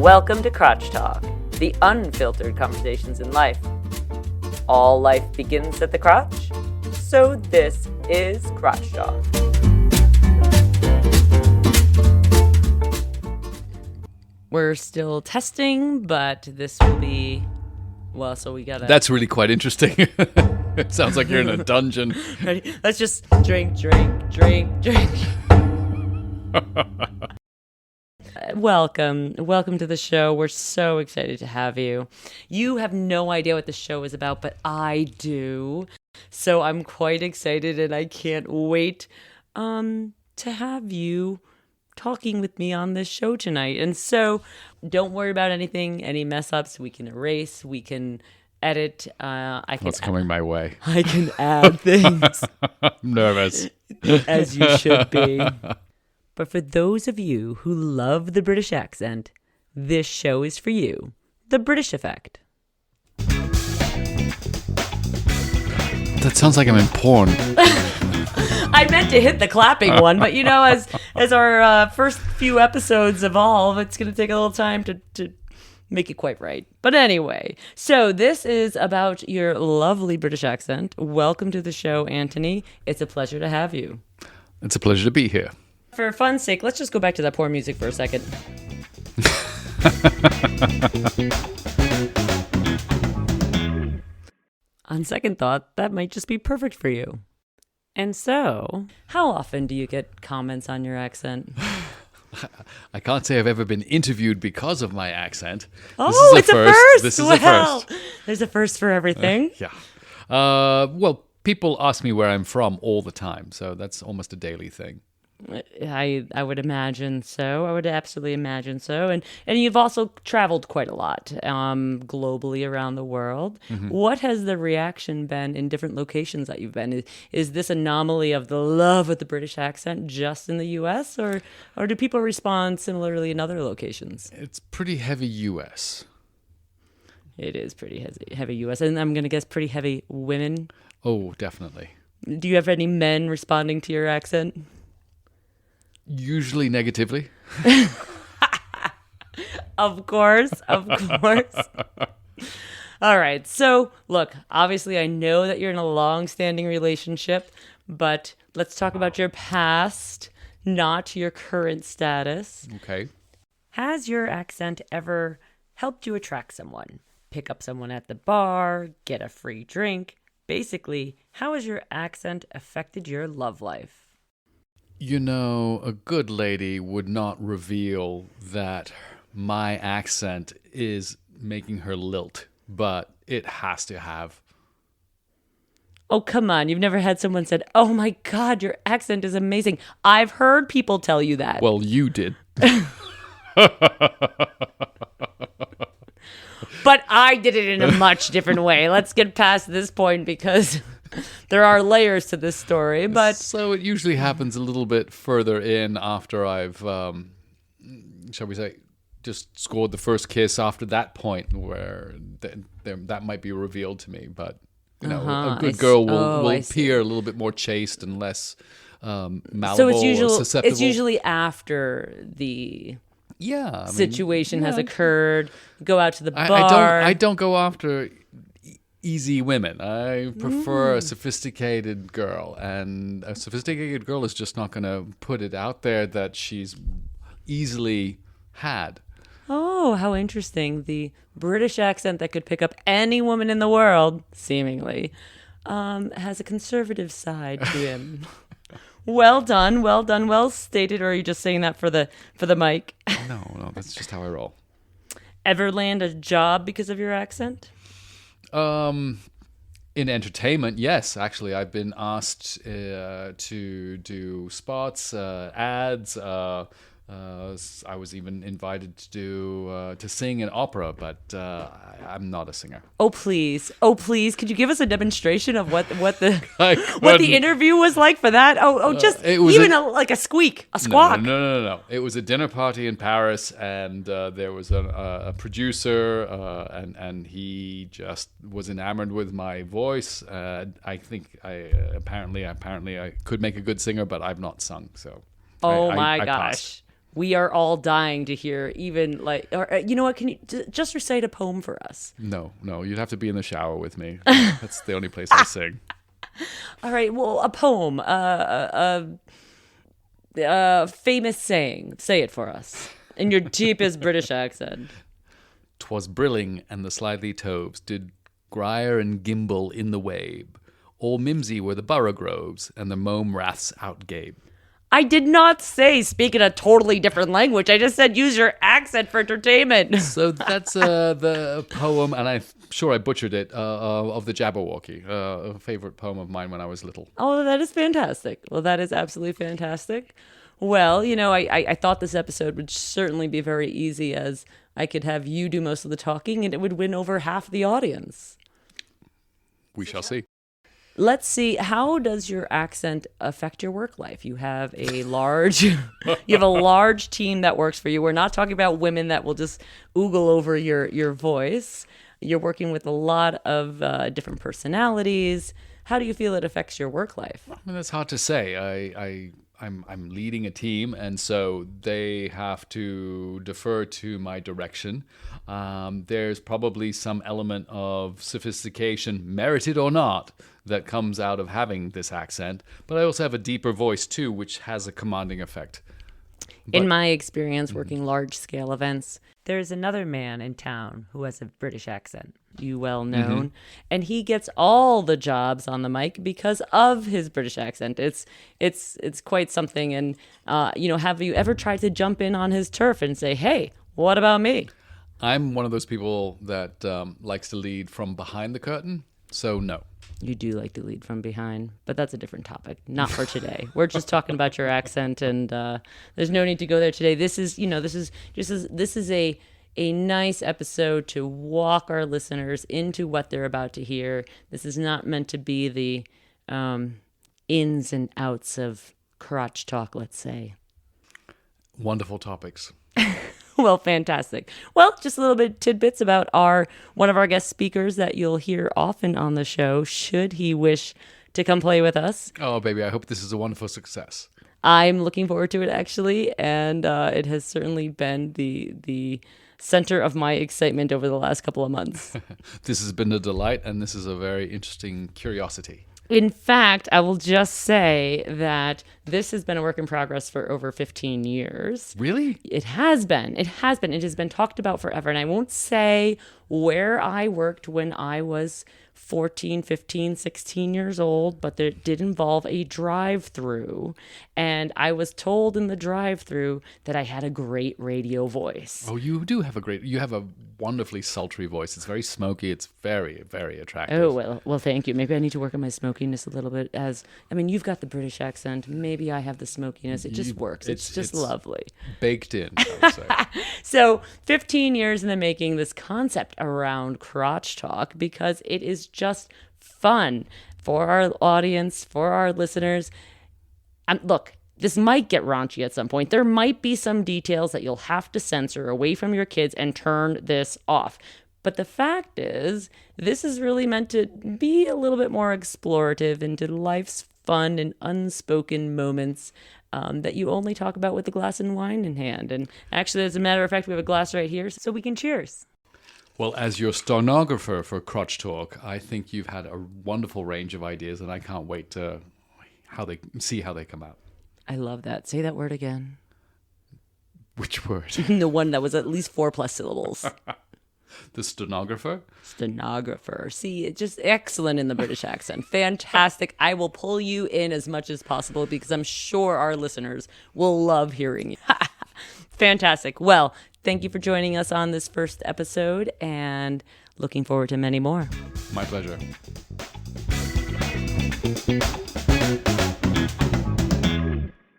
Welcome to Crotch Talk, the unfiltered conversations in life. All life begins at the crotch, so this is Crotch Talk. We're still testing, but this will be, well, so we gotta... That's really quite interesting. It sounds like you're in a dungeon. Ready? Let's just drink. Welcome to the show. We're so excited to have you. You have no idea what the show is about, but I do. So I'm quite excited and I can't wait to have you talking with me on this show tonight. And so don't worry about anything, any mess ups. We can erase, we can edit. What's coming my way? I can add things. I'm nervous. As you should be. But for those of you who love the British accent, this show is for you. The British Effect. That sounds like I'm in porn. I meant to hit the clapping one, but you know, as our first few episodes evolve, it's going to take a little time to make it quite right. But anyway, so this is about your lovely British accent. Welcome to the show, Antony. It's a pleasure to have you. It's a pleasure to be here. For fun's sake, let's just go back to that porn music for a second. On second thought, that might just be perfect for you. And so, how often do you get comments on your accent? I can't say I've ever been interviewed because of my accent. Oh, it's a first! This is a first. There's a first for everything. Yeah. Well, people ask me where I'm from all the time, so that's almost a daily thing. I would imagine so. I would absolutely imagine so. And you've also traveled quite a lot globally around the world. Mm-hmm. What has the reaction been in different locations that you've been? Is this anomaly of the love of the British accent just in the U.S. or do people respond similarly in other locations? It's pretty heavy U.S. It is pretty heavy U.S. And I'm going to guess pretty heavy women. Oh, definitely. Do you have any men responding to your accent? Usually negatively. Of course. All right. So, look, obviously I know that you're in a long-standing relationship, but let's talk about your past, not your current status. Okay. Has your accent ever helped you attract someone? Pick up someone at the bar, get a free drink? Basically, how has your accent affected your love life? You know, a good lady would not reveal that my accent is making her lilt, but it has to have. Oh, come on. You've never had someone said, "Oh my God, your accent is amazing." I've heard people tell you that. Well, you did. But I did it in a much different way. Let's get past this point because there are layers to this story. But so it usually happens a little bit further in after I've, shall we say, just scored the first kiss after that point where that might be revealed to me. But, you know, a good girl will appear a little bit more chaste and less malleable or susceptible. It's usually after the... situation has occurred. Go out to the bar. I don't go after easy women. I prefer a sophisticated girl, and a sophisticated girl is just not going to put it out there that she's easily had. Oh, how interesting. The British accent that could pick up any woman in the world, seemingly, has a conservative side to him. Well done, well stated. Or are you just saying that for the mic? No, that's just how I roll. Ever land a job because of your accent? In entertainment, yes. Actually, I've been asked to do spots, ads. I was even invited to sing in opera, but I'm not a singer. Oh please! Could you give us a demonstration of what the interview was like for that? It was like a squeak, a squawk. No. It was a dinner party in Paris, and there was a producer, and he just was enamored with my voice. I think apparently I could make a good singer, but I've not sung, so. Oh my gosh. We are all dying to hear even like, or you know what, can you just recite a poem for us? No, you'd have to be in the shower with me. That's the only place I sing. All right, well, a poem, famous saying. Say it for us in your deepest British accent. 'Twas brilling, and the slithy toves did gyre and gimble in the wabe. All mimsy were the borough groves, and the mome raths outgabe. I did not say speak in a totally different language. I just said use your accent for entertainment. So that's the poem, and I'm sure I butchered it, of the Jabberwocky, a favorite poem of mine when I was little. Oh, that is fantastic. Well, that is absolutely fantastic. Well, you know, I thought this episode would certainly be very easy, as I could have you do most of the talking and it would win over half the audience. We shall see. Let's see, how does your accent affect your work life? You have a large team that works for you. We're not talking about women that will just oogle over your voice. You're working with a lot of different personalities. How do you feel it affects your work life? I mean, that's hard to say. I'm leading a team, and so they have to defer to my direction. There's probably some element of sophistication, merited or not, that comes out of having this accent. But I also have a deeper voice too, which has a commanding effect. In my experience working large-scale events, there's another man in town who has a British accent, you well known, and he gets all the jobs on the mic because of his British accent. It's quite something. And have you ever tried to jump in on his turf and say, "Hey, what about me?" I'm one of those people that likes to lead from behind the curtain, so no. You do like to lead from behind, but that's a different topic. Not for today. We're just talking about your accent, and there's no need to go there today. This is a nice episode to walk our listeners into what they're about to hear. This is not meant to be the ins and outs of crotch talk, let's say. Wonderful topics. Well, fantastic. Well, just a little bit tidbits about one of our guest speakers that you'll hear often on the show, should he wish to come play with us. Oh, baby, I hope this is a wonderful success. I'm looking forward to it, actually, and it has certainly been the center of my excitement over the last couple of months. This has been a delight, and this is a very interesting curiosity. In fact, I will just say that this has been a work in progress for over 15 years. Really? It has been. It has been talked about forever. And I won't say where I worked when I was 14, 15, 16 years old, but there did involve a drive-through. And I was told in the drive-through that I had a great radio voice. Oh, you have a wonderfully sultry voice. It's very smoky. It's very, very attractive. Oh, well, thank you. Maybe I need to work on my smokiness a little bit. You've got the British accent. Maybe I have the smokiness. It just works. It's just lovely. Baked in, I would say. So 15 years in the making, this concept around crotch talk, because it is just fun for our audience, for our listeners. Look, this might get raunchy at some point. There might be some details that you'll have to censor away from your kids and turn this off. But the fact is, this is really meant to be a little bit more explorative into life's fun and unspoken moments that you only talk about with a glass of wine in hand. And actually, as a matter of fact, we have a glass right here, so we can cheers. Well, as your stenographer for Crotch Talk, I think you've had a wonderful range of ideas, and I can't wait to see how they come out. I love that. Say that word again. Which word? The one that was at least 4+ syllables. The stenographer? Stenographer. See, it's just excellent in the British accent. Fantastic. I will pull you in as much as possible because I'm sure our listeners will love hearing you. Fantastic. Well, thank you for joining us on this first episode, and looking forward to many more. My pleasure.